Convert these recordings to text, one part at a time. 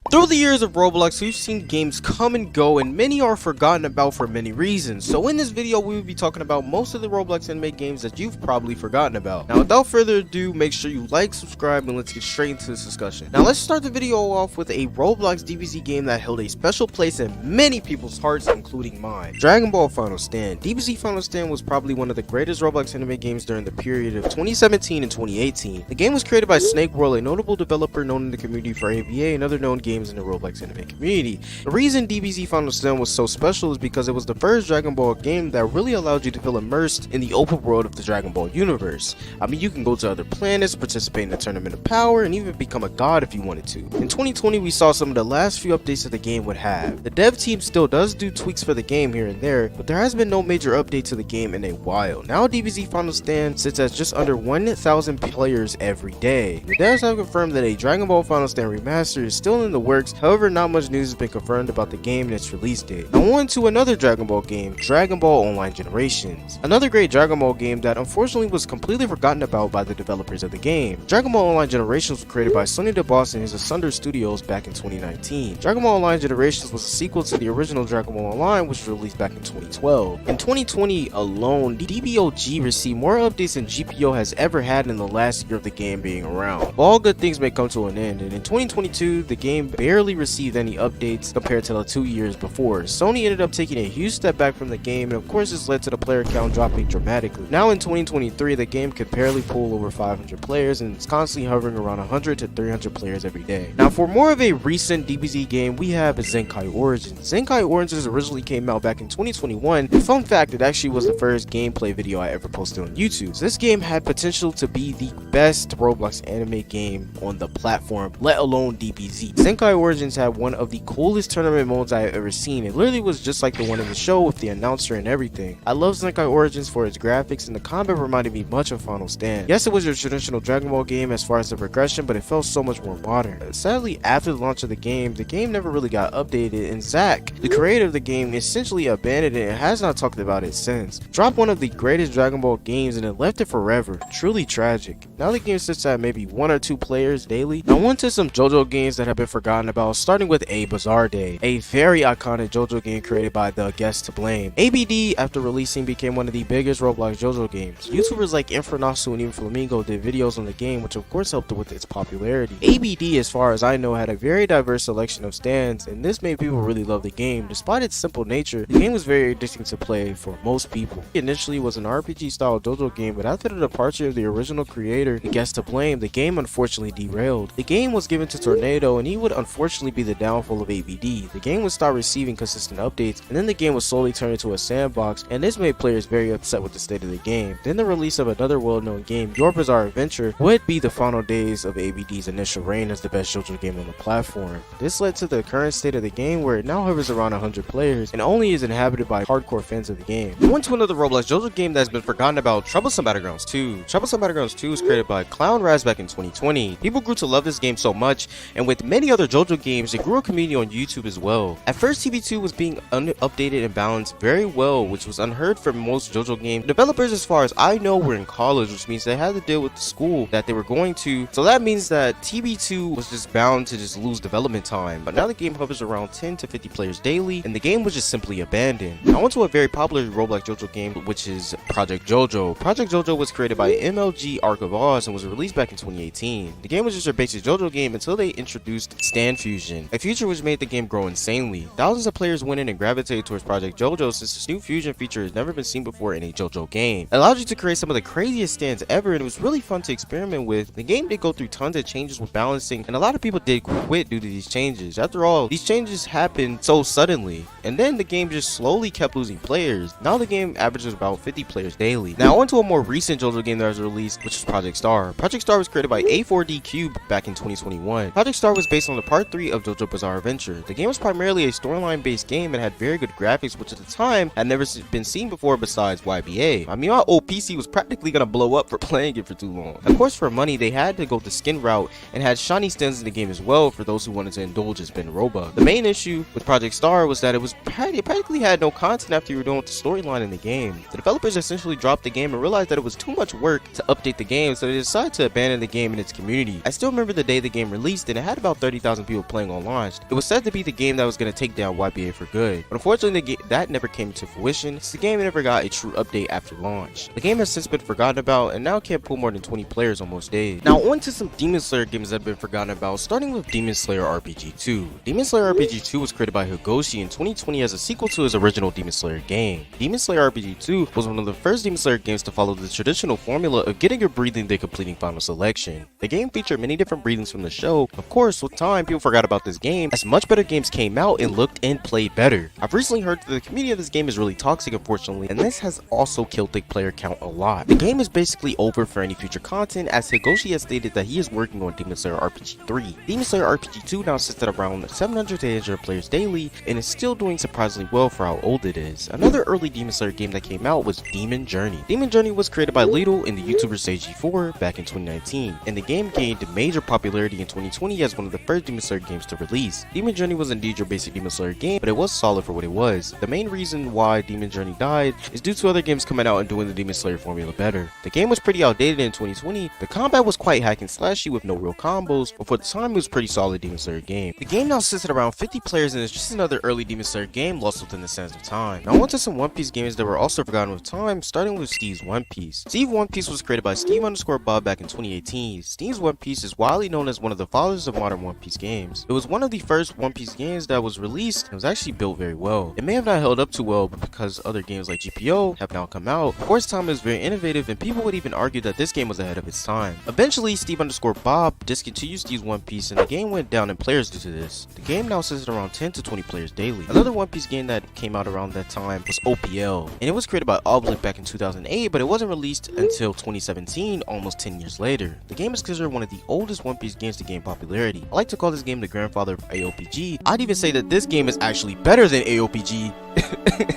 Through the years of Roblox, we've seen games come and go, and many are forgotten about for many reasons. So in this video, we will be talking about most of the Roblox anime games that you've probably forgotten about. Now, without further ado, make sure you like, subscribe, and let's get straight into this discussion. Now, let's start the video off with a Roblox DBZ game that held a special place in many people's hearts, including mine. Dragon Ball Final Stand. DBZ Final Stand was probably one of the greatest Roblox anime games during the period of 2017 and 2018. The game was created by Snake World, a notable developer known in the community for ABA and other known games in the Roblox anime community. The reason DBZ Final Stand was so special is because it was the first Dragon Ball game that really allowed you to feel immersed in the open world of the Dragon Ball universe. I mean, you can go to other planets, participate in the Tournament of Power, and even become a god if you wanted to. In 2020, we saw some of the last few updates that the game would have. The dev team still does do tweaks for the game here and there, but there has been no major update to the game in a while. Now DBZ Final Stand sits at just under 1,000 players every day. The devs have confirmed that a Dragon Ball Final Stand remaster is still in the works. However, not much news has been confirmed about the game and its release date. Now on to another Dragon Ball game, Dragon Ball Online Generations. Another great Dragon Ball game that unfortunately was completely forgotten about by the developers of the game. Dragon Ball Online Generations was created by Sonny DeBoss and his Asunder Studios back in 2019. Dragon Ball Online Generations was a sequel to the original Dragon Ball Online, which was released back in 2012. In 2020 alone, DBOG received more updates than GPO has ever had in the last year of the game being around. All good things may come to an end, and in 2022, the game barely received any updates compared to the 2 years before. Sony ended up taking a huge step back from the game, and of course this led to the player count dropping dramatically. Now in 2023, the game could barely pull over 500 players, and it's constantly hovering around 100 to 300 players every day. Now for more of a recent DBZ game, we have Zenkai Origins. Zenkai Origins originally came out back in 2021, and fun fact, it actually was the first gameplay video I ever posted on YouTube. So this game had potential to be the best Roblox anime game on the platform, let alone DBZ. Zenkai Origins had one of the coolest tournament modes I have ever seen. It literally was just like the one in the show with the announcer and everything. I love Zenkai Origins for its graphics, and the combat reminded me much of Final Stand. Yes, it was your traditional Dragon Ball game as far as the progression, but it felt so much more modern. Sadly, after the launch of the game never really got updated, and Zach, the creator of the game, essentially abandoned it and has not talked about it since. Dropped one of the greatest Dragon Ball games and it left it forever. Truly tragic. Now the game sits at maybe 1 or 2 players daily. Now on to some JoJo games that have been forgotten about, starting with A Bizarre Day, a very iconic JoJo game created by the Guest to Blame. ABD, after releasing, became one of the biggest Roblox JoJo games. YouTubers like Infernasu and even Flamingo did videos on the game, which of course helped with its popularity. ABD, as far as I know, had a very diverse selection of stands, and this made people really love the game. Despite its simple nature, the game was very addicting to play for most people. It initially was an RPG style JoJo game, but after the departure of the original creator, the Guest to Blame, the game unfortunately derailed. The game was given to Tornado, and he would unfortunately be the downfall of ABD. The game would start receiving consistent updates, and then the game would slowly turn into a sandbox, and this made players very upset with the state of the game. Then the release of another well-known game, Your Bizarre Adventure, would be the final days of ABD's initial reign as the best JoJo game on the platform. This led to the current state of the game, where it now hovers around 100 players and only is inhabited by hardcore fans of the game. On to another Roblox JoJo game that has been forgotten about, Troublesome Battlegrounds 2. Troublesome Battlegrounds 2 was created by Clown Raz back in 2020. People grew to love this game so much, and with many other JoJo games, it grew a community on YouTube as well. At first, TB2 was being updated and balanced very well, which was unheard for most JoJo games. Developers, as far as I know, were in college, which means they had to deal with the school that they were going to, so that means that TB2 was just bound to just lose development time. But now the game hovers around 10 to 50 players daily, and the game was just simply abandoned. Now on to a very popular Roblox JoJo game, which is Project JoJo. Project JoJo was created by MLG Arc of Oz and was released back in 2018. The game was just a basic JoJo game until they introduced Stand Fusion, a feature which made the game grow insanely. Thousands of players went in and gravitated towards Project JoJo since this new fusion feature has never been seen before in a JoJo game. It allowed you to create some of the craziest stands ever, and it was really fun to experiment with. The game did go through tons of changes with balancing, and a lot of people did quit due to these changes. After all, these changes happened so suddenly, and then the game just slowly kept losing players. Now the game averages about 50 players daily. Now on to a more recent JoJo game that was released, which is Project Star. Project Star was created by A4D Cube back in 2021. Project Star was based on the part 3 of JoJo Bizarre Adventure. The game was primarily a storyline based game and had very good graphics, which at the time had never been seen before besides YBA. I mean, my old PC was practically gonna blow up for playing it for too long. Of course, for money, they had to go the skin route and had shiny skins in the game as well for those who wanted to indulge and spend Robux. The main issue with Project Star was that it practically had no content after you were done with the storyline in the game. The developers essentially dropped the game and realized that it was too much work to update the game, so they decided to abandon the game and its community. I still remember the day the game released, and it had about 30,000 100,000 people playing on launch. It was said to be the game that was going to take down YBA for good, but unfortunately that never came to fruition, since the game never got a true update after launch. The game has since been forgotten about and now can't pull more than 20 players on most days. Now on to some Demon Slayer games that have been forgotten about, starting with Demon Slayer RPG 2. Demon Slayer RPG 2 was created by Higoshi in 2020 as a sequel to his original Demon Slayer game. Demon Slayer RPG 2 was one of the first Demon Slayer games to follow the traditional formula of getting your breathing then completing final selection. The game featured many different breathings from the show. Of course, with time, people forgot about this game as much better games came out and looked and played better. I've recently heard that the community of this game is really toxic, unfortunately, and this has also killed the player count a lot. The game is basically over for any future content, as Higoshi has stated that he is working on Demon Slayer RPG 3. Demon Slayer RPG 2 now sits at around 700 to 800 players daily and is still doing surprisingly well for how old it is. Another early Demon Slayer game that came out was Demon Journey. Demon Journey was created by Lidl and the YouTuber SageG4 back in 2019, and the game gained major popularity in 2020 as one of the first Demon Slayer games to release. Demon Journey was indeed your basic Demon Slayer game, but it was solid for what it was. The main reason why Demon Journey died is due to other games coming out and doing the Demon Slayer formula better. The game was pretty outdated in 2020, the combat was quite hack and slashy with no real combos, but for the time it was a pretty solid Demon Slayer game. The game now sits at around 50 players and is just another early Demon Slayer game lost within the sands of time. Now on to some One Piece games that were also forgotten with time, starting with Steve's One Piece. Steve One Piece was created by Steve_Bob back in 2018. Steve's One Piece is widely known as one of the fathers of modern One Piece games. It was one of the first One Piece games that was released and was actually built very well. It may have not held up too well, but because other games like GPO have now come out, for its time it was very innovative and people would even argue that this game was ahead of its time. Eventually, Steve_Bob discontinued Steve's One Piece and the game went down in players due to this. The game now sits at around 10 to 20 players daily. Another One Piece game that came out around that time was OPL, and it was created by Oblique back in 2008, but it wasn't released until 2017, almost 10 years later. The game is considered one of the oldest One Piece games to gain popularity. I like to call this game the grandfather of AOPG. I'd even say that this game is actually better than AOPG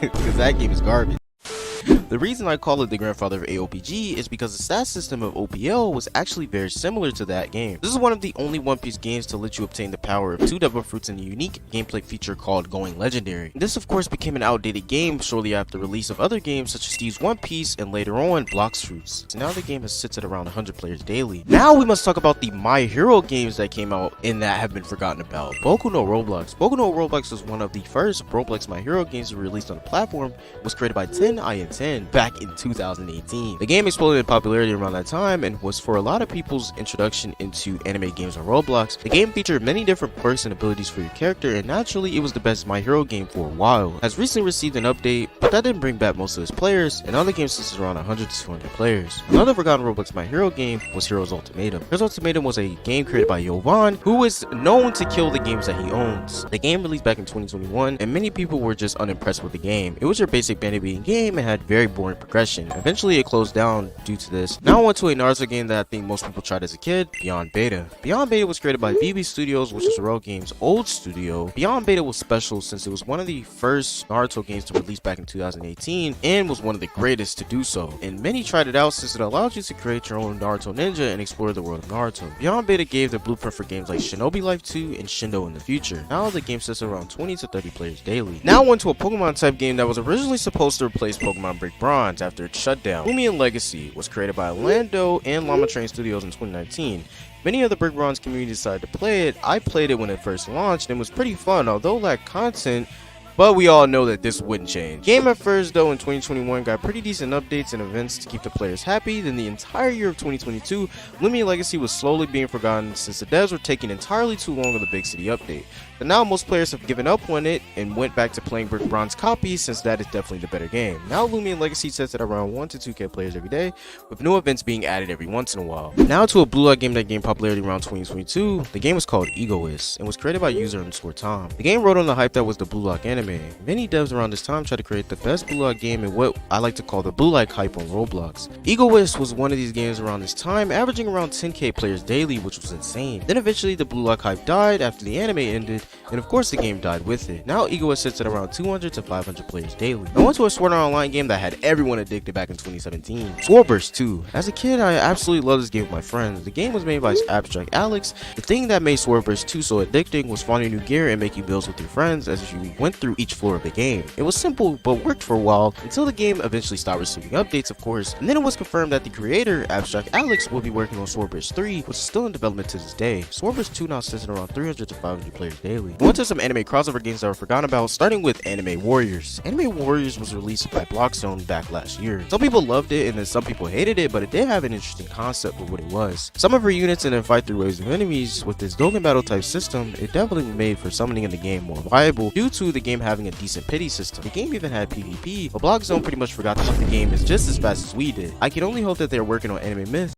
because that game is garbage. The reason I call it the grandfather of AOPG is because the stat system of OPL was actually very similar to that game. This is one of the only One Piece games to let you obtain the power of 2 devil fruits and a unique gameplay feature called Going Legendary. This of course became an outdated game shortly after the release of other games such as Steve's One Piece and later on Blox Fruits. So now the game has sits at around 100 players daily. Now we must talk about the My Hero games that came out and that have been forgotten about. Boku no Roblox. Boku no Roblox was one of the first Roblox My Hero games released on the platform. It was created by 10 back in 2018. The game exploded in popularity around that time and was for a lot of people's introduction into anime games on Roblox. The game featured many different perks and abilities for your character, and naturally it was the best My Hero game for a while. It has recently received an update, but that didn't bring back most of its players, and other games is around 100 to 200 players. Another forgotten Roblox My Hero game was Heroes Ultimatum. Heroes Ultimatum was a game created by Yovan, who is known to kill the games that he owns. The game released back in 2021, and many people were just unimpressed with the game. It was your basic bandit beating game and had very boring progression. Eventually it closed down due to this. Now on to a Naruto game that I think most people tried as a kid, Beyond Beta. Beyond Beta was created by VB Studios, which is Rail Games' old studio. Beyond Beta was special since it was one of the first Naruto games to release back in 2018 and was one of the greatest to do so. And many tried it out since it allowed you to create your own Naruto ninja and explore the world of Naruto. Beyond Beta gave the blueprint for games like Shinobi Life 2 and Shindo in the future. Now the game sits around 20 to 30 players daily. Now on to a Pokemon type game that was originally supposed to replace Pokemon Break Bronze after its shutdown. Lumion Legacy was created by Lando and Llama Train Studios in 2019. Many of the Brick Bronze community decided to play it. I played it when it first launched and it was pretty fun, although it lacked content, but we all know that this wouldn't change. Game at first though in 2021 got pretty decent updates and events to keep the players happy. Then the entire year of 2022, Lumion Legacy was slowly being forgotten since the devs were taking entirely too long on the big city update. But now most players have given up on it and went back to playing Brick Bronze copies since that is definitely the better game. Now Lumion Legacy sits at around 1 to 2k players every day, with new events being added every once in a while. Now to a Blue Lock game that gained popularity around 2022. The game was called Egoist and was created by user_Tom. The game rode on the hype that was the Blue Lock anime. Many devs around this time tried to create the best Blue Lock game in what I like to call the Blue Lock hype on Roblox. Egoist was one of these games around this time, averaging around 10k players daily, which was insane. Then eventually the Blue Lock hype died after the anime ended, and of course the game died with it. Now Egoist sits at around 200 to 500 players daily. I went to a Sword Art Online game that had everyone addicted back in 2017. Swordburst 2. As a kid, I absolutely loved this game with my friends. The game was made by Abstract Alex. The thing that made Swordburst 2 so addicting was finding new gear and making builds with your friends as you went through each floor of the game. It was simple but worked for a while until the game eventually stopped receiving updates, of course, and then it was confirmed that the creator, Abstract Alex, will be working on Swordbridge 3, which is still in development to this day. Swordbridge 2 now sits at around 300 to 500 players daily. We went to some anime crossover games that were forgotten about, starting with Anime Warriors. Anime Warriors was released by Blockzone back last year. Some people loved it and then some people hated it, but it did have an interesting concept for what it was. Some of her units and then fight through waves of enemies. With this Dokkan Battle type system, it definitely made for summoning in the game more viable due to the game having a decent pity system. The game even had PvP, but Blockzone pretty much forgot to up the game is just as fast as we did. I can only hope that they're working on Anime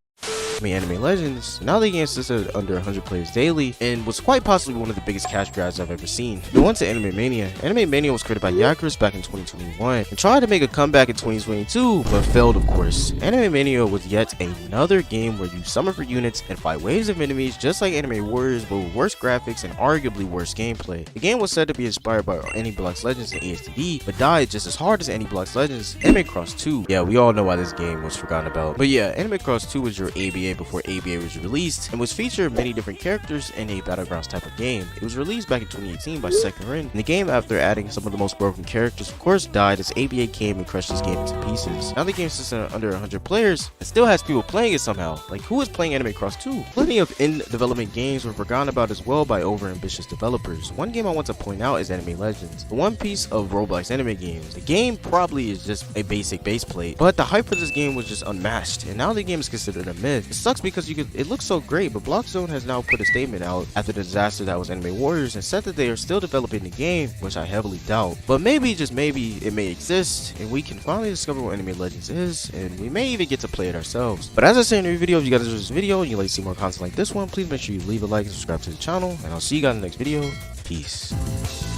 Legends. Now the game sits at under 100 players daily and was quite possibly one of the biggest cash grabs I've ever seen. We went to Anime Mania. Anime Mania was created by Yakuris back in 2021 and tried to make a comeback in 2022 but failed, of course. Anime Mania was yet another game where you summon for units and fight waves of enemies just like Anime Warriors, but with worse graphics and arguably worse gameplay. The game was said to be inspired by Aniblox Legends and ASTD but died just as hard as Aniblox Legends. Anime Cross 2. Yeah, we all know why this game was forgotten about. But yeah, Anime Cross 2 was your ABA before ABA was released and was featured many different characters in a battlegrounds type of game. It was released back in 2018 by Second Rin, and the game, after adding some of the most broken characters, of course died as ABA came and crushed this game into pieces. Now the game sits at under 100 players and still has people playing it somehow. Like, who is playing Anime Cross 2? Plenty of in-development games were forgotten about as well by over-ambitious developers. One game I want to point out is Anime Legends, the one piece of Roblox anime games. The game probably is just a basic base plate, but the hype for this game was just unmatched, and now the game is considered a myth. It sucks because it looks so great, but Blockzone has now put a statement out after the disaster that was Anime Warriors and said that they are still developing the game, which I heavily doubt. But maybe, just maybe, it may exist and we can finally discover what Anime Legends is, and we may even get to play it ourselves. But as I say in every video, if you guys enjoyed this video and you'd like to see more content like this one, please make sure you leave a like and subscribe to the channel, and I'll see you guys in the next video. Peace.